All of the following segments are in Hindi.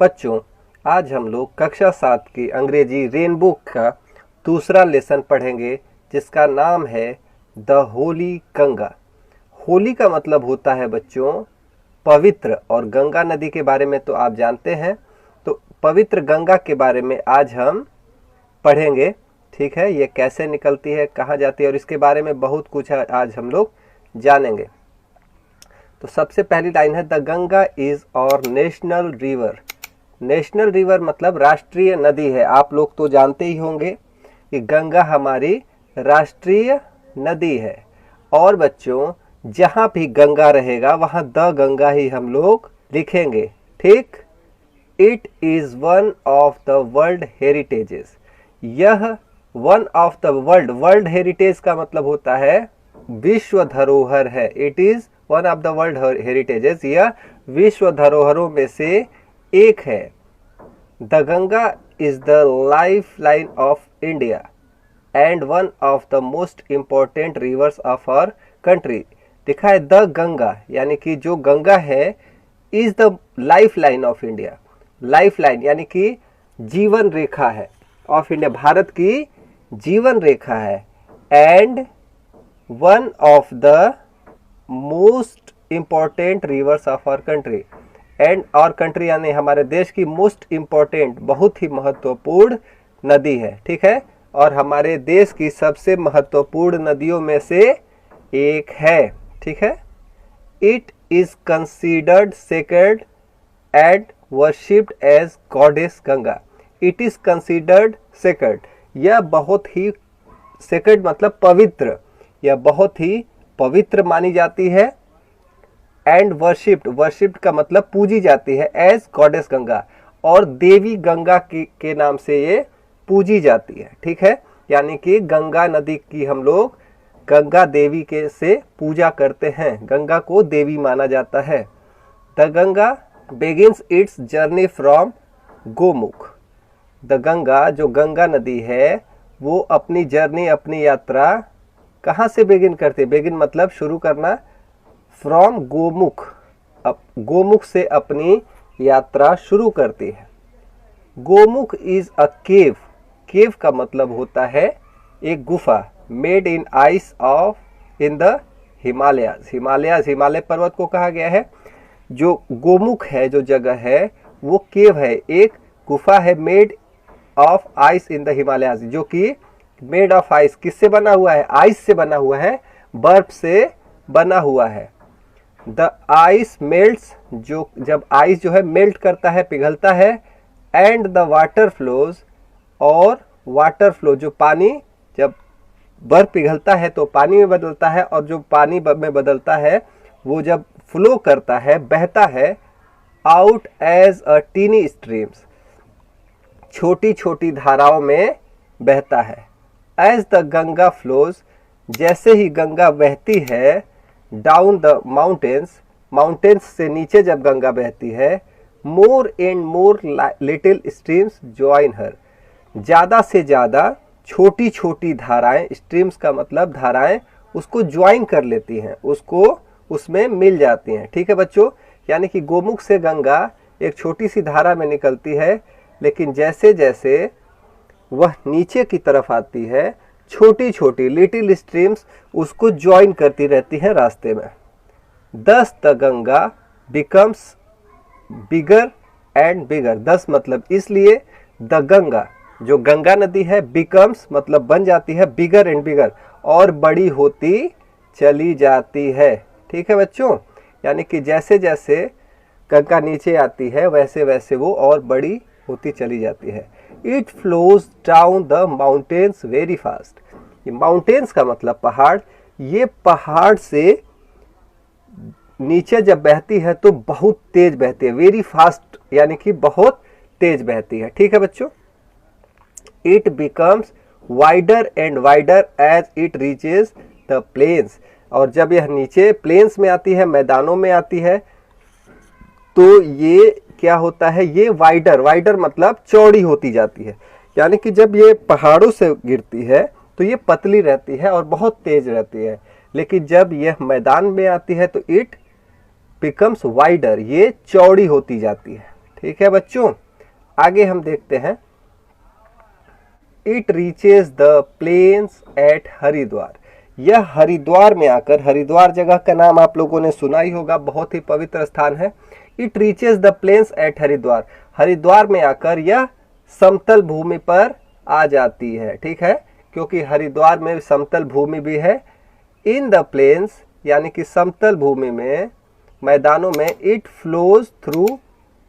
बच्चों, आज हम लोग कक्षा 7 की अंग्रेजी रेनबो का दूसरा लेसन पढ़ेंगे जिसका नाम है द होली गंगा। होली का मतलब होता है बच्चों पवित्र, और गंगा नदी के बारे में तो आप जानते हैं। तो पवित्र गंगा के बारे में आज हम पढ़ेंगे, ठीक है। ये कैसे निकलती है, कहाँ जाती है, और इसके बारे में बहुत कुछ आज हम लोग जानेंगे। तो सबसे पहली लाइन है द गंगा इज और नेशनल रिवर। नेशनल रिवर मतलब राष्ट्रीय नदी है। आप लोग तो जानते ही होंगे कि गंगा हमारी राष्ट्रीय नदी है। और बच्चों, जहाँ भी गंगा रहेगा वहाँ द गंगा ही हम लोग लिखेंगे, ठीक। It is one of the world heritages. यह one of the world heritage का मतलब होता है विश्व धरोहर है। It is one of the world heritages, यह विश्व धरोहरों में से एक है। The Ganga is the lifeline of India and one of the most important rivers of our country. लिखा है द गंगा, यानी कि जो गंगा है is the lifeline of India. Life line यानी कि जीवन रेखा है ऑफ इंडिया, भारत की जीवन रेखा है। And one of the most important rivers of our country. And और कंट्री यानी हमारे देश की मोस्ट इम्पोर्टेंट, बहुत ही महत्वपूर्ण नदी है, ठीक है। और हमारे देश की सबसे महत्वपूर्ण नदियों में से एक है, ठीक है। It is considered sacred and worshipped as goddess Ganga. It is considered sacred, यह बहुत ही सेक्रेड मतलब पवित्र, यह बहुत ही पवित्र मानी जाती है। एंड वर्शिप्ड का मतलब पूजी जाती है एज गॉडेस गंगा, और देवी गंगा के नाम से ये पूजी जाती है, ठीक है। यानी कि गंगा नदी की हम लोग गंगा देवी के से पूजा करते हैं, गंगा को देवी माना जाता है। The Ganga begins it's journey from Gomukh. The Ganga, जो गंगा नदी है, वो अपनी जर्नी, अपनी यात्रा कहाँ से बिगिन करती है? बिगिन मतलब शुरू करना, फ्रॉम गोमुख, गोमुख से अपनी यात्रा शुरू करती है। गोमुख इज अ केव। केव का मतलब होता है एक गुफा, made in ice of in the Himalayas. Himalaya पर्वत को कहा गया है। जो गोमुख है, जो जगह है, वो केव है, एक गुफा है, made of ice in the Himalayas, जो कि मेड ऑफ आइस किससे बना हुआ है? आइस से बना हुआ है, बर्फ से बना हुआ है। द आइस मेल्ट्स, जो जब आइस जो है मेल्ट करता है, पिघलता है। एंड द वाटर फ्लोज, और वाटर फ्लो जो पानी, जब बर्फ पिघलता है तो पानी में बदलता है, और जो पानी में बदलता है वो जब फ्लो करता है, बहता है, out as a tiny streams, छोटी छोटी धाराओं में बहता है। एज द गंगा फ्लोज, जैसे ही गंगा बहती है, डाउन द माउंटेन्स, माउंटेन्स से नीचे जब गंगा बहती है, more and more little streams join हर, ज़्यादा से ज़्यादा छोटी छोटी धाराएं, स्ट्रीम्स का मतलब धाराएं, उसको ज्वाइन कर लेती हैं, उसको उसमें मिल जाती हैं, ठीक है बच्चों। यानी कि गोमुख से गंगा एक छोटी सी धारा में निकलती है, लेकिन जैसे जैसे वह नीचे की तरफ आती है, छोटी छोटी लिटिल स्ट्रीम्स उसको ज्वाइन करती रहती हैं रास्ते में। दस the Ganga becomes bigger and bigger. दस मतलब इसलिए, द गंगा जो गंगा नदी है, बिकम्स मतलब बन जाती है, बिगर एंड बिगर और बड़ी होती चली जाती है, ठीक है बच्चों। यानी कि जैसे जैसे गंगा नीचे आती है वैसे वैसे वो और बड़ी होती चली जाती है। It flows down the mountains very fast. ये माउंटेन्स का मतलब पहाड़, ये पहाड़ से नीचे जब बहती है तो बहुत तेज बहती है, वेरी फास्ट यानी कि बहुत तेज बहती है, ठीक है बच्चों। It becomes wider and wider as it reaches the plains, और जब यह नीचे प्लेन्स में आती है, मैदानों में आती है, तो ये क्या होता है? ये वाइडर मतलब चौड़ी होती जाती है। यानी कि जब ये पहाड़ों से गिरती है तो ये पतली रहती है और बहुत तेज रहती है, लेकिन जब यह मैदान में आती है तो इट बिकम्स वाइडर, ये चौड़ी होती जाती है, ठीक है बच्चों, आगे हम देखते हैं। It reaches the plains at Haridwar. यह हरिद्वार में आकर, हरिद्वार जगह का नाम आप लोगों ने सुना ही होगा, बहुत ही पवित्र स्थान है। It reaches the plains at Haridwar, Haridwar में आकर यह समतल भूमि पर आ जाती है। ठीक है, क्योंकि हरिद्वार में समतल भूमि भी है। इन द प्लेन्स यानी कि समतल भूमि में, मैदानों में, it flows through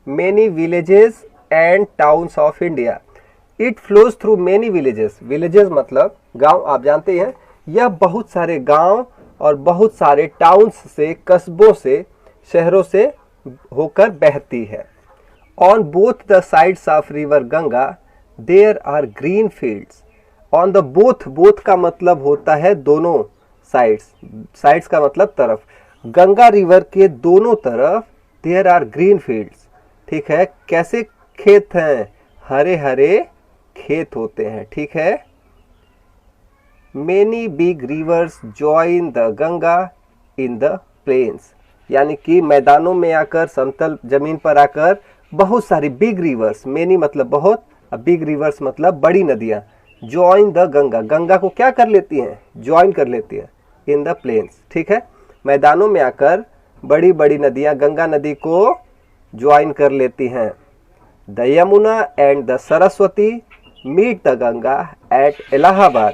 many villages and towns of India. It flows through many villages, villages मतलब गांव, आप जानते हैं। यह बहुत सारे गांव और बहुत सारे टाउन्स से, कस्बों से, शहरों से होकर बहती है। On both the sides of river Ganga there are green fields. On the both, both का मतलब होता है दोनों साइड्स, साइड्स का मतलब तरफ। गंगा रिवर के दोनों तरफ देयर आर ग्रीन फील्ड्स। ठीक है, कैसे खेत हैं? हरे हरे खेत होते हैं। ठीक है, many big rivers join the Ganga in the plains, यानी कि मैदानों में आकर, समतल जमीन पर आकर बहुत सारी बिग रिवर्स, मेनी मतलब बहुत, बिग रिवर्स मतलब बड़ी नदियां, जॉइन द गंगा, गंगा को क्या कर लेती हैं? ज्वाइन कर लेती हैं इन द प्लेन्स। ठीक है, मैदानों में आकर बड़ी बड़ी नदियां गंगा नदी को ज्वाइन कर लेती हैं। The Yamuna and the Saraswati meet the Ganga at Allahabad.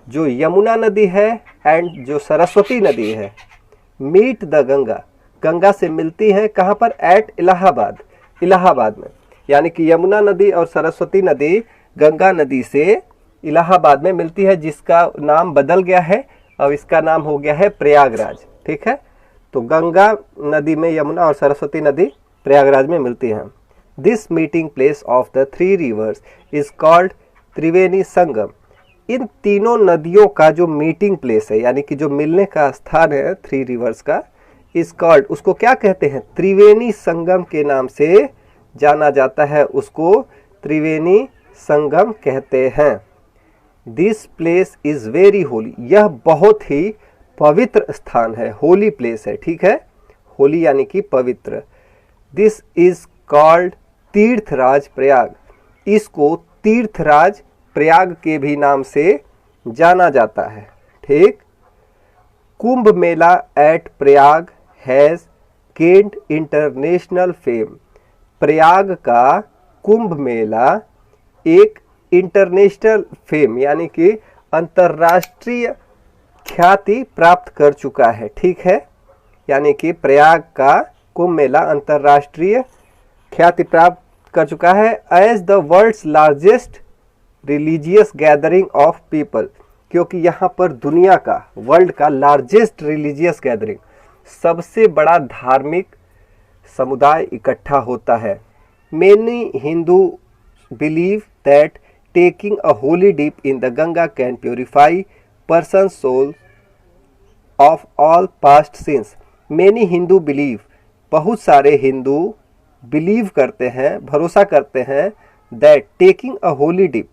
जो यमुना नदी है एंड जो सरस्वती नदी है, मीट द गंगा, गंगा से मिलती है कहाँ पर? एट इलाहाबाद, इलाहाबाद में। यानी कि यमुना नदी और सरस्वती नदी गंगा नदी से इलाहाबाद में मिलती है, जिसका नाम बदल गया है, अब इसका नाम हो गया है प्रयागराज। ठीक है, तो गंगा नदी में यमुना और सरस्वती नदी प्रयागराज में मिलती हैं। This meeting place of the three rivers is called Triveni Sangam. इन तीनों नदियों का जो मीटिंग प्लेस है, यानी कि जो मिलने का स्थान है थ्री रिवर्स का, इज कॉल्ड, उसको क्या कहते हैं? त्रिवेणी संगम के नाम से जाना जाता है, उसको त्रिवेणी संगम कहते हैं। This place is very Holi, यह बहुत ही पवित्र स्थान है, होली प्लेस है। ठीक है, होली यानी कि पवित्र। दिस इज कॉल्ड तीर्थराज प्रयाग, इसको तीर्थराज प्रयाग के भी नाम से जाना जाता है। ठीक, Kumbh Mela at Prayag has gained international fame. Prayag का कुंभ मेला एक इंटरनेशनल फेम यानी कि अंतर्राष्ट्रीय ख्याति प्राप्त कर चुका है। ठीक है, यानी कि प्रयाग का कुंभ मेला अंतर्राष्ट्रीय ख्याति प्राप्त कर चुका है। As the world's largest religious gathering of people, क्योंकि यहाँ पर दुनिया का, वर्ल्ड का लार्जेस्ट रिलीजियस गैदरिंग, सबसे बड़ा धार्मिक समुदाय इकट्ठा होता है। Many Hindu believe that taking a holy dip in the Ganga can purify person soul of all past sins. Many Hindu believe, बहुत सारे हिंदू बिलीव करते हैं, भरोसा करते हैं, that taking a holy dip,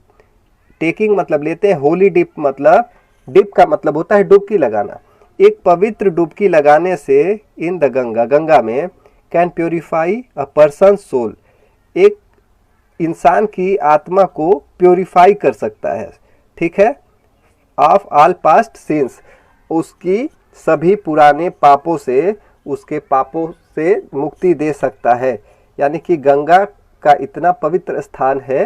taking मतलब लेते हैं, होली डिप मतलब, डिप का मतलब होता है डुबकी लगाना, एक पवित्र डुबकी लगाने से इन द गंगा, गंगा में, can purify a person soul, एक इंसान की आत्मा को प्योरीफाई कर सकता है। ठीक है, ऑफ ऑल पास्ट सिंस, उसकी सभी पुराने पापों से, उसके पापों से मुक्ति दे सकता है। यानी कि गंगा का इतना पवित्र स्थान है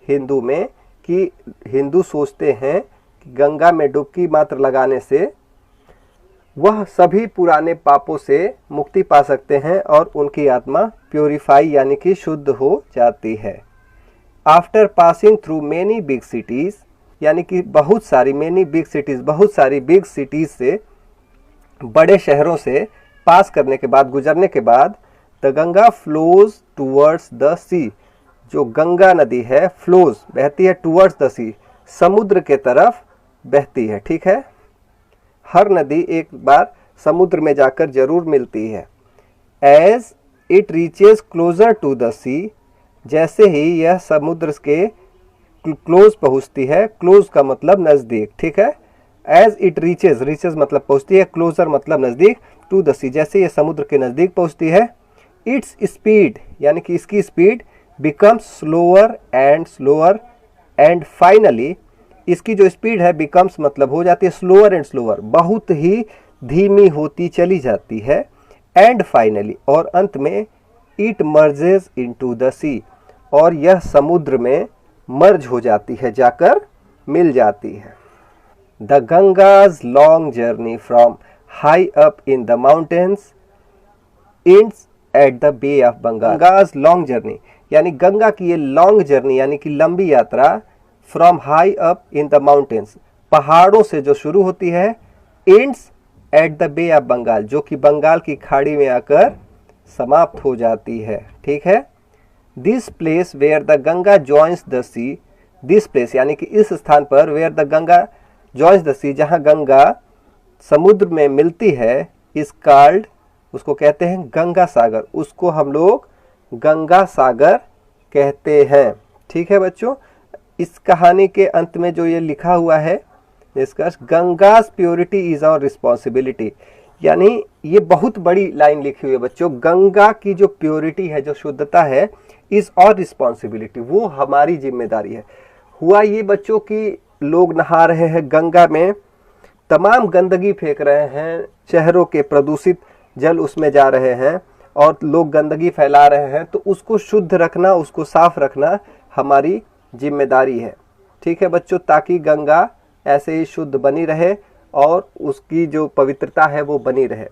हिंदू में कि हिंदू सोचते हैं कि गंगा में डुबकी मात्र लगाने से वह सभी पुराने पापों से मुक्ति पा सकते हैं और उनकी आत्मा प्योरीफाई यानी कि शुद्ध हो जाती है। After passing through many big cities, यानी कि बहुत सारी, मेनी बिग सिटीज़, बहुत सारी बिग सिटीज़ से, बड़े शहरों से पास करने के बाद, गुजरने के बाद, the Ganga flows towards the sea, जो गंगा नदी है, फ्लोज बहती है, टूवर्ड्स द सी, समुद्र के तरफ बहती है। ठीक है, हर नदी एक बार समुद्र में जाकर जरूर मिलती है। As it reaches closer to the sea, जैसे ही यह समुद्र के क्लोज पहुँचती है, क्लोज का मतलब नज़दीक। ठीक है, एज इट रीचेज, रीचेज मतलब पहुँचती है, क्लोजर मतलब नज़दीक, टू द सी, जैसे ये समुद्र के नज़दीक पहुँचती है, इट्स स्पीड यानी कि इसकी speed becomes slower and finally इसकी जो स्पीड है बिकम्स मतलब हो जाती है स्लोअर एंड स्लोअर, बहुत ही धीमी होती चली जाती है। एंड फाइनली और अंत में इट मर्जेस इनटू द सी और यह समुद्र में मर्ज हो जाती है, जाकर मिल जाती है। The Ganga's long journey from high up in the mountains ends at the bay of Bengal. Ganga's long journey यानी गंगा की ये लॉन्ग जर्नी यानी कि लंबी यात्रा from high up in the mountains पहाड़ों से जो शुरू होती है, ends at the bay of Bengal जो कि बंगाल की खाड़ी में आकर समाप्त हो जाती है। ठीक है। This place where the Ganga joins the sea, this place यानी कि इस स्थान पर where the Ganga joins the sea जहां गंगा समुद्र में मिलती है, इस कॉल्ड उसको कहते हैं गंगा सागर, उसको हम लोग गंगा सागर कहते हैं। ठीक है बच्चों, इस कहानी के अंत में जो ये लिखा हुआ है निष्कर्ष, Gangas purity is our responsibility, यानी ये बहुत बड़ी लाइन लिखी हुई है बच्चों। गंगा की जो प्योरिटी है, जो शुद्धता है, इज आवर रिस्पॉन्सिबिलिटी, वो हमारी जिम्मेदारी है। हुआ ये बच्चों कि लोग नहा रहे हैं गंगा में, तमाम गंदगी फेंक रहे हैं, शहरों के प्रदूषित जल उसमें जा रहे हैं और लोग गंदगी फैला रहे हैं, तो उसको शुद्ध रखना, उसको साफ रखना हमारी जिम्मेदारी है। ठीक है बच्चों, ताकि गंगा ऐसे ही शुद्ध बनी रहे और उसकी जो पवित्रता है वो बनी रहे।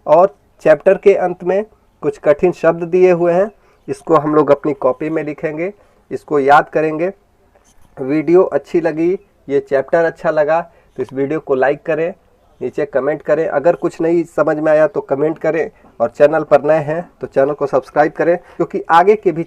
और चैप्टर के अंत में कुछ कठिन शब्द दिए हुए हैं, इसको हम लोग अपनी कॉपी में लिखेंगे, इसको याद करेंगे। वीडियो अच्छी लगी, ये चैप्टर अच्छा लगा तो इस वीडियो को लाइक करें, नीचे कमेंट करें, अगर कुछ नहीं समझ में आया तो कमेंट करें, और चैनल पर नए हैं तो चैनल को सब्सक्राइब करें, क्योंकि आगे के भी